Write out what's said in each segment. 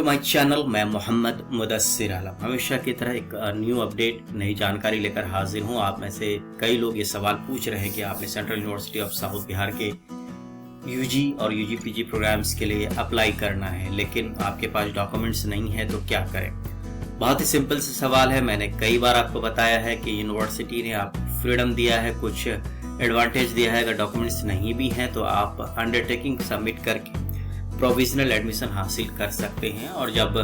To my channel. मैं मोहम्मद मुदस्सिर आलम हमेशा की तरह एक न्यू अपडेट, नई जानकारी लेकर हाजिर हूं। आप में से कई लोग ये सवाल पूछ रहे हैं कि आपने central university of south Bihar के यूजी और यूजी पीजी प्रोग्राम्स के लिए अप्लाई करना है, लेकिन आपके पास डॉक्यूमेंट्स नहीं है तो क्या करें। बहुत ही सिंपल सा सवाल है। मैंने कई बार आपको बताया है कि यूनिवर्सिटी ने आपको फ्रीडम दिया है, कुछ एडवांटेज दिया है। अगर डॉक्यूमेंट्स नहीं भी हैं तो आप अंडरटेकिंग सबमिट करके प्रोविजनल एडमिशन हासिल कर सकते हैं, और जब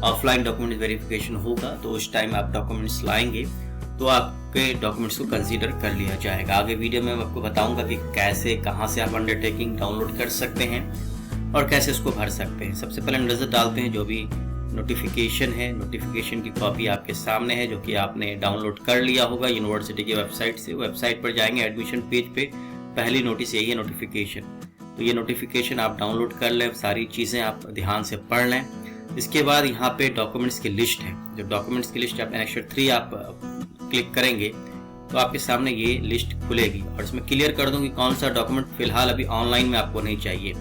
ऑफलाइन डॉक्यूमेंट वेरिफिकेशन होगा तो उस टाइम आप डॉक्यूमेंट्स लाएंगे तो आपके डॉक्यूमेंट्स को कंसीडर कर लिया जाएगा। आगे वीडियो में मैं आपको बताऊंगा कि कैसे, कहां से आप अंडरटेकिंग डाउनलोड कर सकते हैं और कैसे उसको भर सकते हैं। सबसे पहले नजर डालते हैं जो भी नोटिफिकेशन है। नोटिफिकेशन की कॉपी आपके सामने है, जो कि आपने डाउनलोड कर लिया होगा यूनिवर्सिटी की वेबसाइट से। वेबसाइट पर जाएंगे, एडमिशन पेज पे पहली नोटिस यही है, नोटिफिकेशन। तो ये नोटिफिकेशन आप डाउनलोड कर लें, सारी चीज़ें आप ध्यान से पढ़ लें। इसके बाद यहाँ पे डॉक्यूमेंट्स की लिस्ट है। जब डॉक्यूमेंट्स की लिस्ट आप एनेक्सर 3 आप क्लिक करेंगे तो आपके सामने ये लिस्ट खुलेगी, और इसमें क्लियर कर दूँ कि कौन सा डॉक्यूमेंट फिलहाल अभी ऑनलाइन में आपको नहीं चाहिए।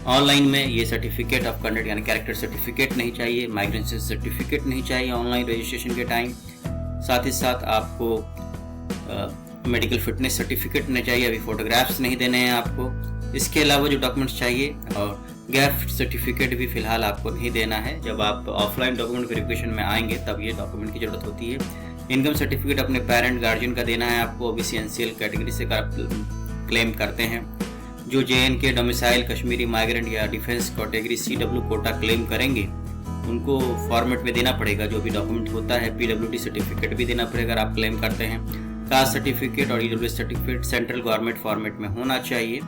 ऑनलाइन में ये सर्टिफिकेट ऑफ कंडक्ट यानी कैरेक्टर सर्टिफिकेट नहीं चाहिए, माइग्रेशन सर्टिफिकेट नहीं चाहिए ऑनलाइन रजिस्ट्रेशन के टाइम। साथ ही साथ आपको मेडिकल फिटनेस सर्टिफिकेट नहीं चाहिए, अभी फोटोग्राफ्स नहीं देने हैं आपको। इसके अलावा जो डॉक्यूमेंट्स चाहिए, और गैप सर्टिफिकेट भी फिलहाल आपको नहीं देना है। जब आप ऑफलाइन डॉक्यूमेंट वेरिफिकेशन में आएंगे तब ये डॉक्यूमेंट की जरूरत होती है। इनकम सर्टिफिकेट अपने पेरेंट गार्जियन का देना है आपको। ओबीसी एनसीएल कैटेगरी से क्लेम करते हैं। जो JNK डोमिसाइल कश्मीरी माइग्रेंट या defence category CW quota claim करेंगे उनको फॉर्मेट में देना पड़ेगा जो भी डॉक्यूमेंट होता है। PWD सर्टिफिकेट भी देना पड़ेगा अगर आप क्लेम करते हैं। कास्ट सर्टिफिकेट और EWS certificate central government format में होना चाहिए।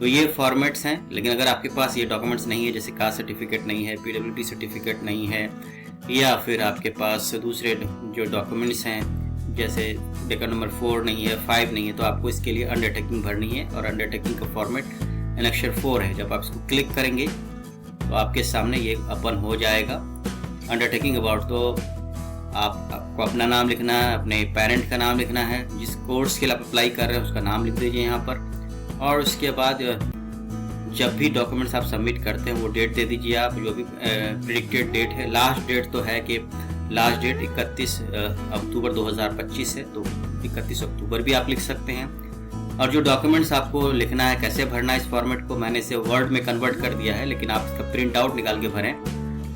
तो ये फॉर्मेट्स हैं, लेकिन अगर आपके पास ये डॉक्यूमेंट्स नहीं है, जैसे कास्ट सर्टिफिकेट नहीं है, PWD सर्टिफिकेट नहीं है, या फिर आपके पास दूसरे जो डॉक्यूमेंट्स हैं जैसे डेकर नंबर 4 नहीं है, 5 नहीं है, तो आपको इसके लिए अंडरटेकिंग भरनी है। और अंडरटेकिंग का फॉर्मेट एनेक्सर 4 है। जब आप इसको क्लिक करेंगे तो आपके सामने ये ओपन हो जाएगा। अंडरटेकिंग अबाउट, तो आपको अपना नाम लिखना है, अपने पेरेंट का नाम लिखना है, जिस कोर्स के लिए आप अप्लाई कर रहे हैं उसका नाम लिख दीजिए यहाँ पर। और उसके बाद जब भी डॉक्यूमेंट्स आप सबमिट करते हैं वो डेट दे दीजिए आप, जो भी प्रिडिक्टेड डेट है। लास्ट डेट तो है कि लास्ट डेट 31 अक्टूबर 2025 है, तो 31 अक्टूबर भी आप लिख सकते हैं। और जो डॉक्यूमेंट्स आपको लिखना है, कैसे भरना है, इस फॉर्मेट को मैंने इसे वर्ड में कन्वर्ट कर दिया है, लेकिन आप इसका प्रिंट आउट निकाल के भरें।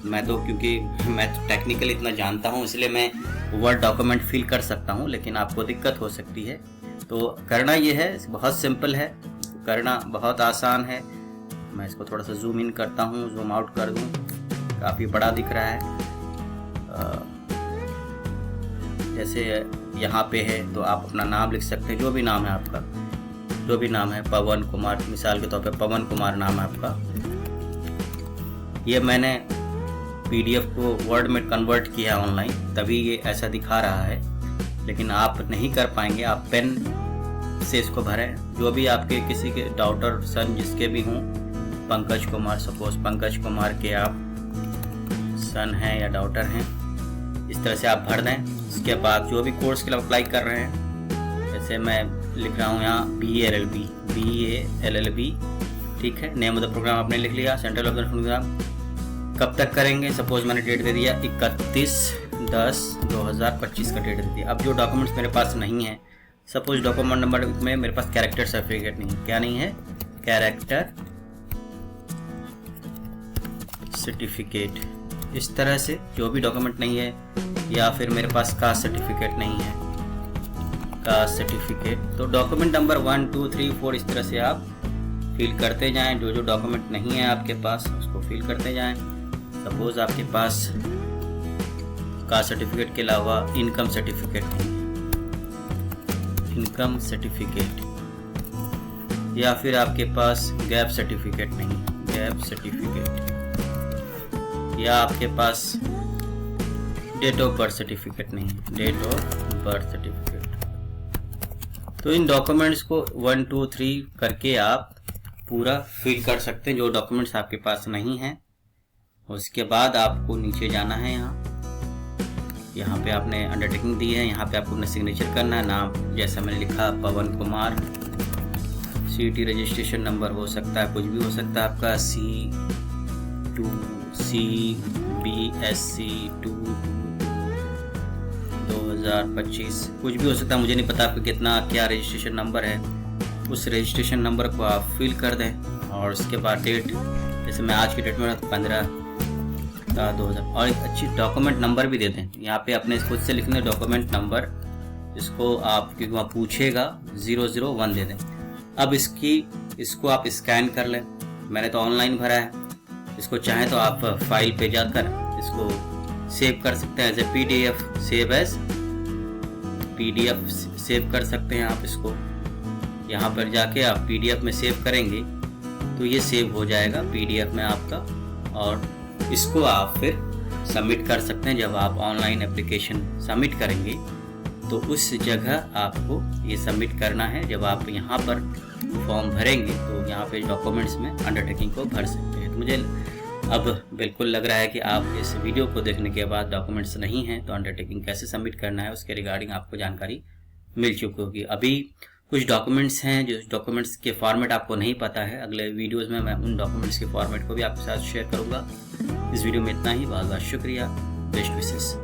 मैं तो क्योंकि मैं टेक्निकल इतना जानता हूँ इसलिए मैं वर्ड डॉक्यूमेंट फिल कर सकता हूँ, लेकिन आपको दिक्कत हो सकती है। तो करना ये है, बहुत सिंपल है, करना बहुत आसान है। मैं इसको थोड़ा सा जूम इन करता हूँ, जूम आउट कर दूँ, काफ़ी बड़ा दिख रहा है। जैसे यहाँ पे है तो आप अपना नाम लिख सकते हैं, जो भी नाम है आपका, जो भी नाम है। पवन कुमार मिसाल के तौर पे पवन कुमार नाम है आपका। ये मैंने PDF को वर्ड में कन्वर्ट किया ऑनलाइन, तभी ये ऐसा दिखा रहा है, लेकिन आप नहीं कर पाएंगे। आप पेन से इसको भरें। जो भी आपके किसी के डॉटर सन जिसके भी हों, पंकज कुमार, सपोज पंकज कुमार के आप सन हैं या डॉटर हैं, इस तरह से आप भर दें। इसके बाद जो भी कोर्स के लिए अप्लाई कर रहे हैं, जैसे मैं लिख रहा हूँ यहाँ BA LLB, ठीक है। नेम ऑफ द प्रोग्राम आपने लिख लिया, सेंट्रल ऑफ द प्रोग्राम कब तक करेंगे, सपोज मैंने डेट दे दिया 31/10/2025 का डेट दे दिया। अब जो डॉक्यूमेंट्स मेरे पास नहीं है, सपोज डॉक्यूमेंट नंबर में मेरे पास कैरेक्टर सर्टिफिकेट नहीं है, क्या नहीं है, कैरेक्टर सर्टिफिकेट, इस तरह से जो भी डॉक्यूमेंट नहीं है, या फिर मेरे पास कास्ट सर्टिफिकेट नहीं है, कास्ट सर्टिफिकेट, तो डॉक्यूमेंट नंबर 1 2 3 4 इस तरह से आप फिल करते जाएं। जो जो डॉक्यूमेंट नहीं है आपके पास उसको फिल करते जाएं। सपोज आपके पास कास्ट सर्टिफिकेट के अलावा इनकम सर्टिफिकेट नहीं, इनकम सर्टिफिकेट, या फिर आपके पास गैप सर्टिफिकेट नहीं, गैप सर्टिफिकेट, या आपके पास डेट ऑफ बर्थ सर्टिफिकेट नहीं, डेट ऑफ बर्थ सर्टिफिकेट। तो इन डॉक्यूमेंट्स को 1 2 3 करके आप पूरा फिल कर सकते हैं, जो डॉक्यूमेंट्स आपके पास नहीं हैं। उसके बाद आपको नीचे जाना है, यहाँ पे आपने अंडरटेकिंग दी है, यहाँ पे आपको अपना सिग्नेचर करना है। नाम जैसा मैंने लिखा पवन कुमार, CT रजिस्ट्रेशन नंबर हो सकता है, कुछ भी हो सकता है आपका, C2 CBSE 2025 कुछ भी हो सकता है, मुझे नहीं पता आपका कितना क्या रजिस्ट्रेशन नंबर है। उस रजिस्ट्रेशन नंबर को आप फिल कर दें और उसके बाद डेट, जैसे मैं आज की डेट में 15/2000, और एक अच्छी डॉक्यूमेंट नंबर भी दे दें। यहाँ पे अपने खुद से लिखने डॉक्यूमेंट नंबर, इसको आप क्योंकि वहाँ पूछेगा 001 दे दें। अब इसको आप स्कैन कर लें। मैंने तो ऑनलाइन भरा है, इसको चाहें तो आप फाइल पे जाकर इसको सेव कर सकते हैं, as a PDF, save as PDF save कर सकते हैं आप इसको। यहाँ पर जाके आप PDF में सेव करेंगे तो ये सेव हो जाएगा PDF में आपका, और इसको आप फिर सबमिट कर सकते हैं। जब आप ऑनलाइन एप्लीकेशन सबमिट करेंगे तो उस जगह आपको ये सबमिट करना है। जब आप यहाँ पर फॉर्म भरेंगे तो यहाँ पे डॉक्यूमेंट्स में अंडरटेकिंग को भर सकते हैं। तो मुझे अब बिल्कुल लग रहा है कि आप इस वीडियो को देखने के बाद डॉक्यूमेंट्स नहीं हैं तो अंडरटेकिंग कैसे सबमिट करना है उसके रिगार्डिंग आपको जानकारी मिल चुकी होगी। अभी कुछ डॉक्यूमेंट्स हैं जो डॉक्यूमेंट्स के फॉर्मेट आपको नहीं पता है, अगले वीडियोस में मैं उन डॉक्यूमेंट्स के फॉर्मेट को भी आपके साथ शेयर करूंगा। इस वीडियो में इतना ही, बहुत बहुत शुक्रिया, बेस्ट विशेस।